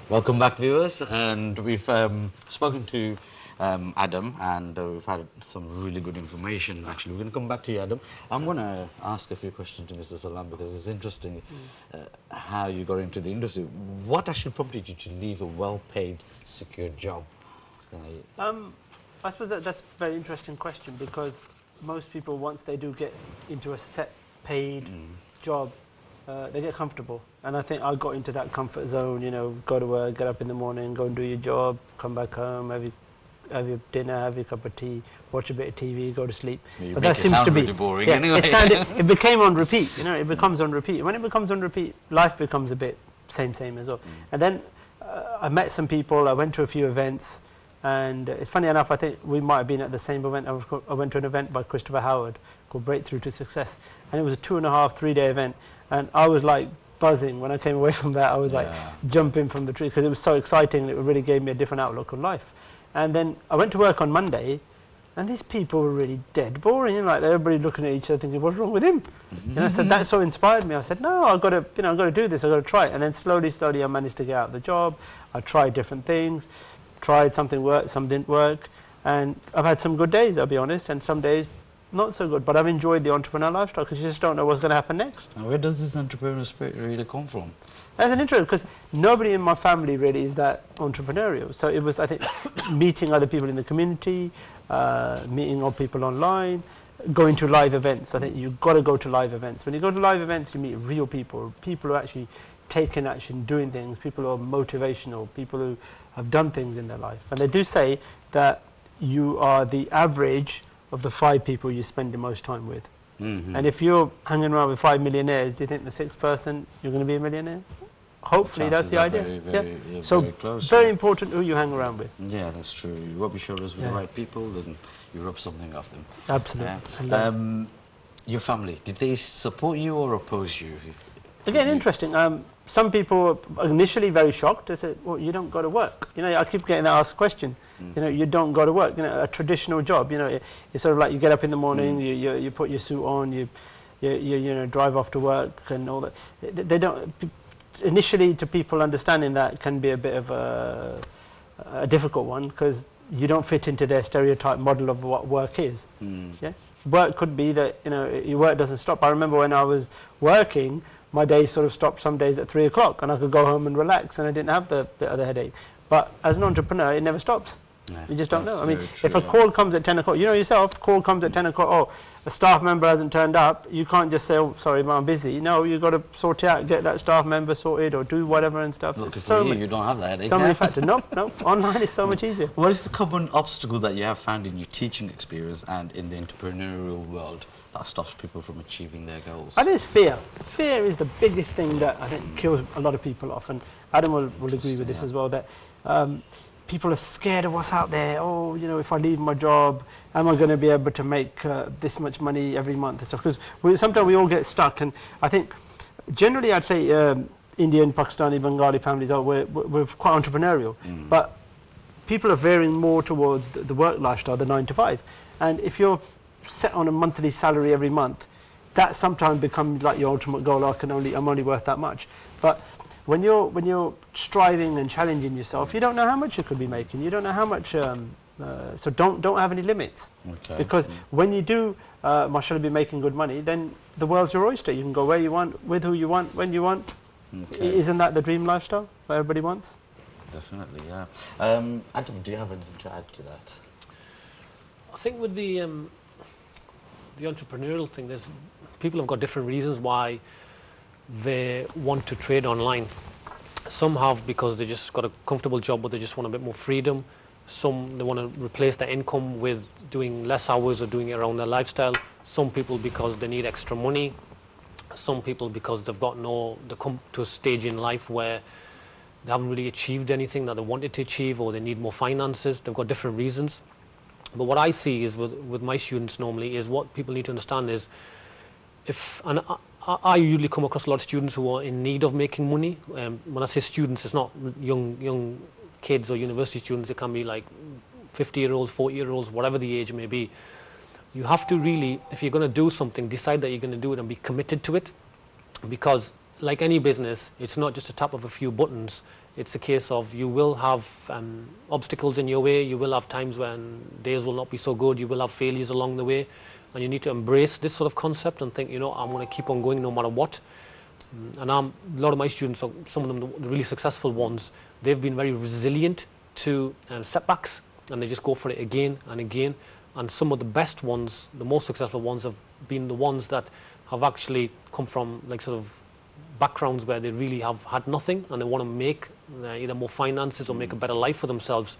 Welcome back, viewers, and we've spoken to Adam, and we've had some really good information. Actually, we're going to come back to you, Adam. I'm going to ask a few questions to Mr. Salam because it's interesting how you got into the industry. What actually prompted you to leave a well-paid, secure job? I suppose that's a very interesting question because most people, once they do get into a set paid job, they get comfortable. And I think I got into that comfort zone, you know, go to work, get up in the morning, go and do your job, come back home, have your dinner, have your cup of tea, watch a bit of TV, go to sleep. But that seems to be really boring anyway. It became on repeat, you know, it becomes on repeat. When it becomes on repeat, life becomes a bit same as well. And then I met some people, I went to a few events, and it's funny enough, I think we might have been at the same event. I went to an event by Christopher Howard called Breakthrough to Success, and it was a 2.5, 3-day event, and I was like buzzing when I came away from that. I was like jumping from the tree because it was so exciting, and it really gave me a different outlook on life. And then I went to work on Monday, and these people were really dead boring, like everybody looking at each other thinking, what's wrong with him? And I said, that so inspired me. I said, no, I've got to, you know, I've got to do this, I've got to try it. And then slowly I managed to get out of the job. I tried different things, tried something worked, some didn't work, and I've had some good days, I'll be honest, and some days not so good, but I've enjoyed the entrepreneur lifestyle because you just don't know what's going to happen next. Now, where does this entrepreneurial spirit really come from? That's an interesting, because nobody in my family really is that entrepreneurial. So it was, I think, meeting other people in the community, meeting other people online, going to live events. I think you've got to go to live events. When you go to live events, you meet real people, people who are actually taking action, doing things, people who are motivational, people who have done things in their life. And they do say that you are the average of the 5 people you spend the most time with. And if you're hanging around with 5 millionaires, do you think the 6th person you're going to be a millionaire? Hopefully that's the idea. So very close, very important who you hang around with. Yeah, that's true. You rub your shoulders with the right people, then you rub something off them. Absolutely. Your family, did they support you or oppose you? Again, interesting. Some people are initially very shocked. They said, well, you don't go to work. You know, I keep getting asked question. You know, you don't go to work. You know, a traditional job, you know, it's sort of like you get up in the morning, you put your suit on, you know, drive off to work and all that. They don't, initially to people understanding that can be a bit of a difficult one because you don't fit into their stereotype model of what work is. Yeah? Work could be that, you know, your work doesn't stop. I remember when I was working, my days sort of stopped some days at 3 o'clock and I could go home and relax and I didn't have the other headache. But as an entrepreneur, it never stops. Yeah, you just don't know. I mean, true, if a call comes at 10 o'clock, you know yourself, call comes at 10 o'clock, oh, a staff member hasn't turned up, you can't just say, oh, sorry, I'm busy. No, you've got to sort it out, get that staff member sorted or do whatever and stuff. Look, so you don't have that. So many factors. No, online is so much easier. What is the common obstacle that you have found in your teaching experience and in the entrepreneurial world that stops people from achieving their goals? I think it's fear. Fear is the biggest thing that I think kills a lot of people off, and Adam will agree with this as well, that people are scared of what's out there. Oh, you know, if I leave my job, am I going to be able to make this much money every month and stuff? Because sometimes we all get stuck, and I think generally I'd say Indian, Pakistani, Bengali families we're quite entrepreneurial, but people are veering more towards the work lifestyle, the 9 to 5, and if you're set on a monthly salary every month, that sometimes becomes like your ultimate goal. I'm only worth that much. But when you're striving and challenging yourself, you don't know how much you could be making. You don't know how much. So don't have any limits. Okay. Because when you do, mashallah, be making good money, then the world's your oyster. You can go where you want, with who you want, when you want. Okay. Isn't that the dream lifestyle that everybody wants? Definitely, yeah. Adam, do you have anything to add to that? I think with the entrepreneurial thing, people have got different reasons why they want to trade online. Some have because they just got a comfortable job, but they just want a bit more freedom. Some, they want to replace their income with doing less hours or doing it around their lifestyle. Some people because they need extra money. Some people because they've come to a stage in life where they haven't really achieved anything that they wanted to achieve, or they need more finances. They've got different reasons. But what I see is with my students normally is what people need to understand is I usually come across a lot of students who are in need of making money. When I say students, it's not young kids or university students. It can be like 50-year-olds, 40-year-olds, whatever the age may be. You have to really, if you're going to do something, decide that you're going to do it and be committed to it. Because like any business, it's not just a tap of a few buttons. It's a case of you will have obstacles in your way. You will have times when days will not be so good. You will have failures along the way. And you need to embrace this sort of concept and think, I'm going to keep on going no matter what. And a lot of my students, some of them, the really successful ones, they've been very resilient to setbacks, and they just go for it again and again. And some of the best ones, the most successful ones, have been the ones that have actually come from like sort of backgrounds where they really have had nothing, and they want to make either more finances or make a better life for themselves,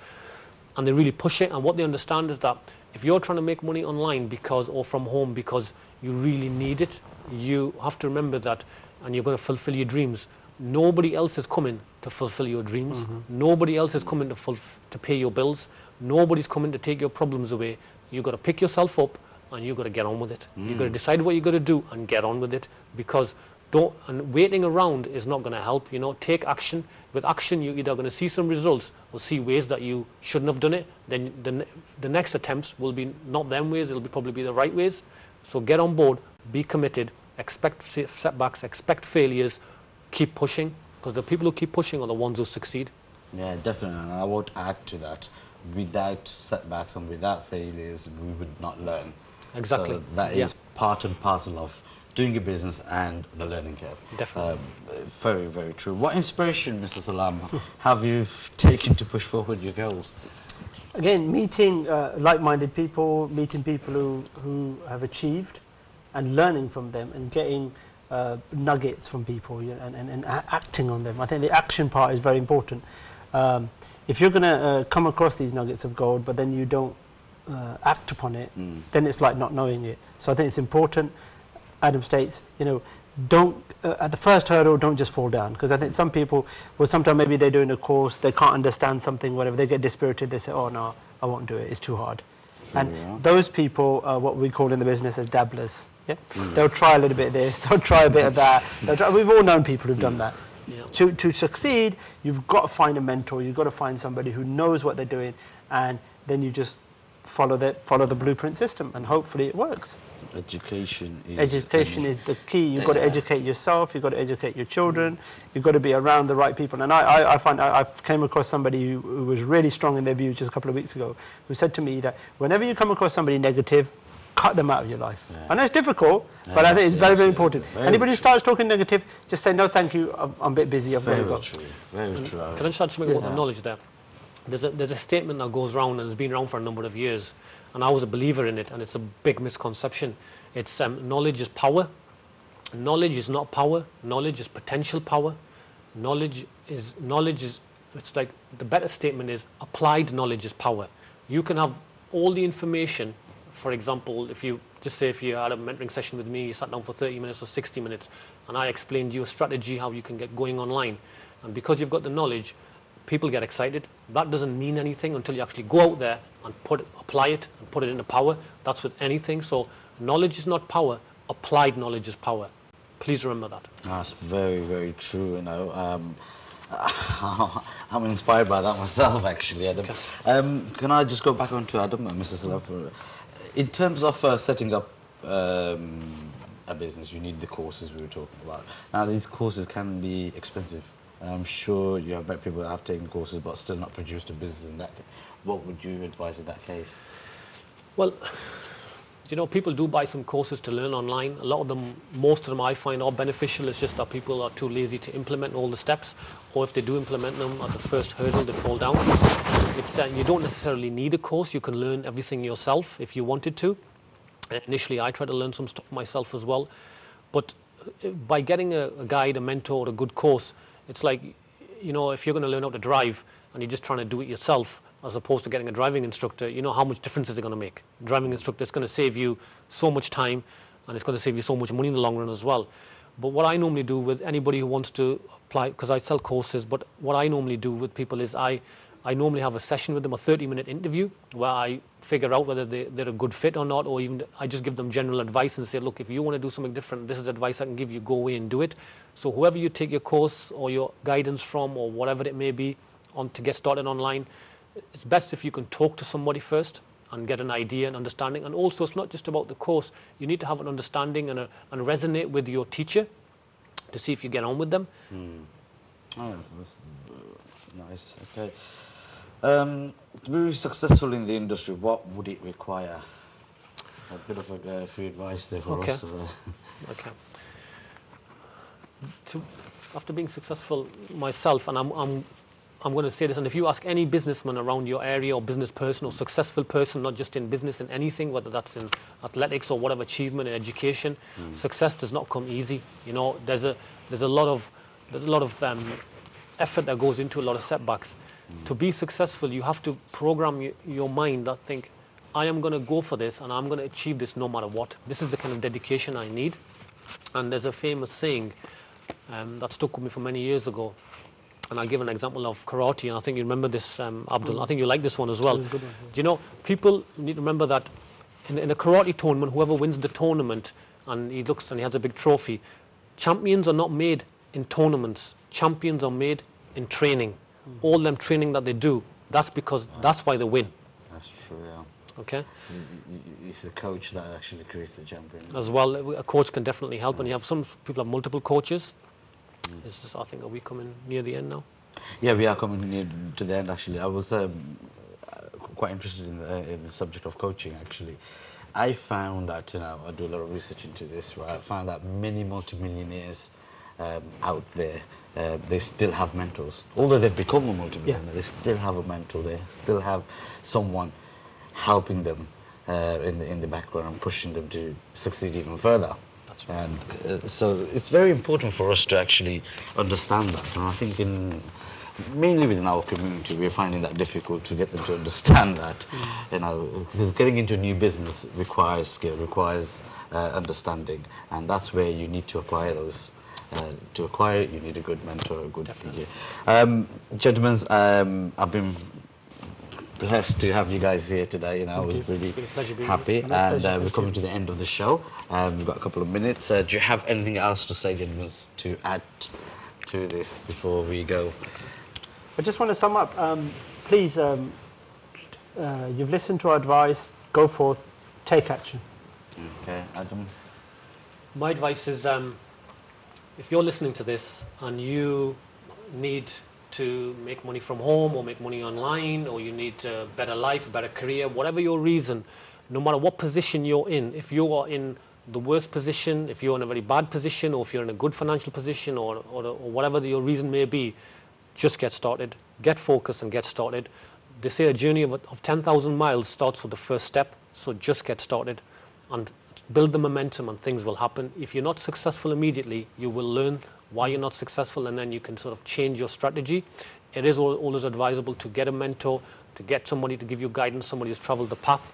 and they really push it. And what they understand is that if you're trying to make money online or from home because you really need it, you have to remember that, and you're going to fulfill your dreams. Nobody else is coming to fulfill your dreams. Nobody else is coming to pay your bills. Nobody's coming to take your problems away. You've got to pick yourself up and you've got to get on with it. You've got to decide what you've got to do and get on with it, because waiting around is not going to help. Take action. With action, you're either going to see some results or see ways that you shouldn't have done it. Then the next attempts will be not them ways, it'll probably be the right ways. So get on board, be committed, expect setbacks, expect failures, keep pushing, because the people who keep pushing are the ones who succeed. Yeah, definitely. And I would add to that, without setbacks and without failures, we would not learn. Exactly. So that is part and parcel of doing your business and the learning curve. Definitely. Very, very true. What inspiration, Mr. Salam, have you taken to push forward your goals? Again, meeting like-minded people, meeting people who have achieved, and learning from them, and getting nuggets from people, and acting on them. I think the action part is very important. If you're going to come across these nuggets of gold, but then you don't act upon it, then it's like not knowing it. So I think it's important. Adam states, don't at the first hurdle, don't just fall down, because I think some people, sometimes maybe they're doing a course, they can't understand something, whatever, they get dispirited, they say, oh no, I won't do it, it's too hard. True, and yeah. those people are what we call in the business as dabblers. Yeah? They'll try a little bit of this, they'll try a bit of that. We've all known people who've done that. Yeah. To succeed, you've got to find a mentor, you've got to find somebody who knows what they're doing, and then you just follow the blueprint system, and hopefully it works. Education is the key. You've got to educate yourself, you've got to educate your children, you've got to be around the right people. And I find I've came across somebody who was really strong in their views just a couple of weeks ago, who said to me that whenever you come across somebody negative, cut them out of your life. Yeah. I know it's difficult, but I think it's very, very important. Anybody who starts talking negative, just say, no thank you, I'm a bit busy, I've got to go. Very true. Can I just add something about the knowledge there? There's a statement that goes around and has been around for a number of years, and I was a believer in it, and it's a big misconception. It's knowledge is power. Knowledge is not power. Knowledge is potential power. Knowledge is, it's like, the better statement is applied knowledge is power. You can have all the information. For example, if you had a mentoring session with me, you sat down for 30 minutes or 60 minutes, and I explained to you a strategy how you can get going online. And because you've got the knowledge, people get excited. That doesn't mean anything until you actually go out there and apply it and put it into power. That's with anything. So knowledge is not power. Applied knowledge is power. Please remember that. That's very, very true. I'm inspired by that myself, actually, Adam. Okay. Can I just go back on to Adam and Mr. Salam? In terms of setting up a business, you need the courses we were talking about. Now, these courses can be expensive. I'm sure you have met people that have taken courses but still not produced a business in that case. What would you advise in that case? Well, people do buy some courses to learn online. A lot of them, most of them I find are beneficial. It's just that people are too lazy to implement all the steps, or if they do implement them at the first hurdle, they fall down. You don't necessarily need a course. You can learn everything yourself if you wanted to. Initially, I tried to learn some stuff myself as well. But by getting a guide, a mentor, or a good course, it's like, if you're going to learn how to drive and you're just trying to do it yourself, as opposed to getting a driving instructor, how much difference is it going to make? Driving instructor is going to save you so much time, and it's going to save you so much money in the long run as well. But what I normally do with anybody who wants to apply, because I sell courses, but what I normally do with people is I normally have a session with them, a 30-minute interview, where I figure out whether they're a good fit or not, or even I just give them general advice and say, look, if you want to do something different, this is advice I can give you, go away and do it. So whoever you take your course or your guidance from, or whatever it may be, on to get started online, it's best if you can talk to somebody first and get an idea and understanding. And also, it's not just about the course. You need to have an understanding and resonate with your teacher. to see if you get on with them. Oh, that's, nice. Okay. To be successful in the industry, what would it require? A bit of a free advice there for Okay. us. Okay. After being successful myself, and I'm going to say this, and if you ask any businessman around your area or business person or successful person, not just in business, in anything, whether that's in athletics or whatever achievement in education, success does not come easy. You know, there's a lot of effort that goes into a lot of setbacks. To be successful, you have to program your mind that think, I am going to go for this and I'm going to achieve this no matter what. This is the kind of dedication I need. And there's a famous saying that stuck with me from many years ago. And I'll give an example of karate, and I think you remember this, Abdul. I think you like this one as well. It's a good one, yeah. Do you know, people need to remember that in a karate tournament, whoever wins the tournament, and he looks and he has a big trophy, champions are not made in tournaments. Champions are made in training. All them training that they do, that's why they win. That's true, yeah. Okay? It's the coach that actually creates the champion. As well, a coach can definitely help, and you have some people have multiple coaches. It's just, I think, are we coming near the end now? Yeah, we are coming near to the end, actually. I was quite interested in the subject of coaching, actually. I found that, you know, I do a lot of research into this, right? I found that many multimillionaires out there, they still have mentors. Although they've become a multimillionaire, they still have a mentor. They still have someone helping them in the background and pushing them to succeed even further. That's right. And so it's very important for us to actually understand that. And I think mainly within our community, we're finding that difficult to get them to understand that. You know, because getting into a new business requires skill, requires understanding, and that's where you need to acquire those. To acquire it, you need a good mentor, a good figure. Gentlemen, I've been blessed to have you guys here today. You know, I was really happy, and we're coming to the end of the show. We've got a couple of minutes. Do you have anything else to say, gentlemen, to add to this before we go? I just want to sum up. Please, you've listened to our advice. Go forth, take action. Okay, Adam. My advice is, if you're listening to this and you need to make money from home or make money online, or you need a better life, a better career, whatever your reason, no matter what position you're in, if you are in the worst position, if you're in a very bad position, or if you're in a good financial position, or whatever your reason may be, just get started, get focused and get started. They say a journey of 10,000 miles starts with the first step, so just get started and build the momentum and things will happen. If you're not successful immediately, you will learn why you're not successful, and then you can sort of change your strategy. It is always advisable to get a mentor, to get somebody to give you guidance, somebody who's traveled the path.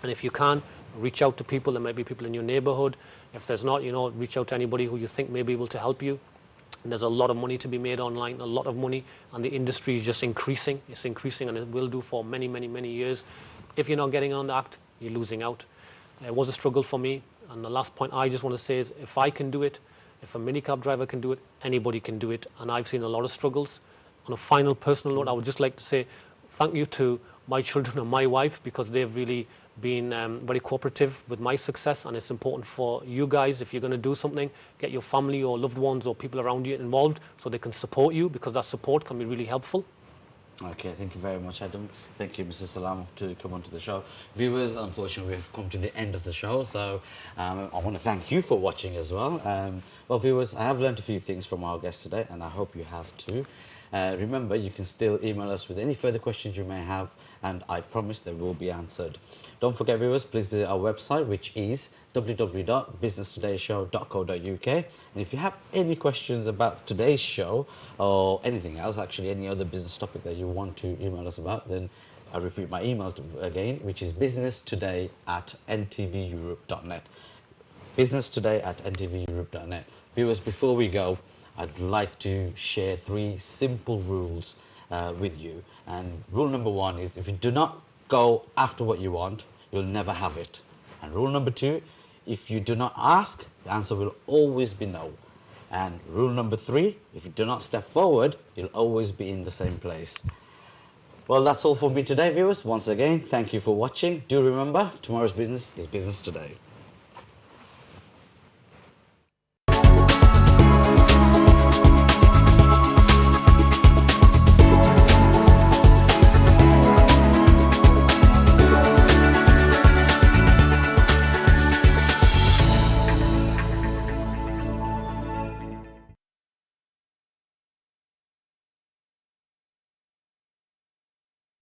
And if you can, reach out to people. There might be people in your neighborhood. If there's not, you know, reach out to anybody who you think may be able to help you. And there's a lot of money to be made online, a lot of money, and the industry is just increasing. It's increasing, and it will do for many, many, many years. If you're not getting on the act, you're losing out. It was a struggle for me, and the last point I just want to say is, if I can do it, if a minicab driver can do it, anybody can do it. And I've seen a lot of struggles. On a final personal note, I would just like to say thank you to my children and my wife, because they've really been very cooperative with my success. And it's important for you guys, if you're going to do something, get your family or loved ones or people around you involved so they can support you, because that support can be really helpful. Okay, thank you very much, Adam. Thank you, Mr. Salam, to come onto the show. Viewers, unfortunately, we've come to the end of the show, so I want to thank you for watching as well. Well, viewers, I have learned a few things from our guest today, and I hope you have too. Remember, you can still email us with any further questions you may have, and I promise they will be answered. Don't forget, viewers, please visit our website, which is www.businesstodayshow.co.uk. And if you have any questions about today's show or anything else, actually any other business topic that you want to email us about, then I repeat my email again, which is businesstoday@ntveurope.net. businesstoday@ntveurope.net. Viewers, before we go, I'd like to share 3 simple rules with you. And rule number 1 is, if you do not go after what you want, you'll never have it. And rule number 2, if you do not ask, the answer will always be no. And rule number 3, if you do not step forward, you'll always be in the same place. Well, that's all for me today, viewers. Once again, thank you for watching. Do remember, tomorrow's business is business today.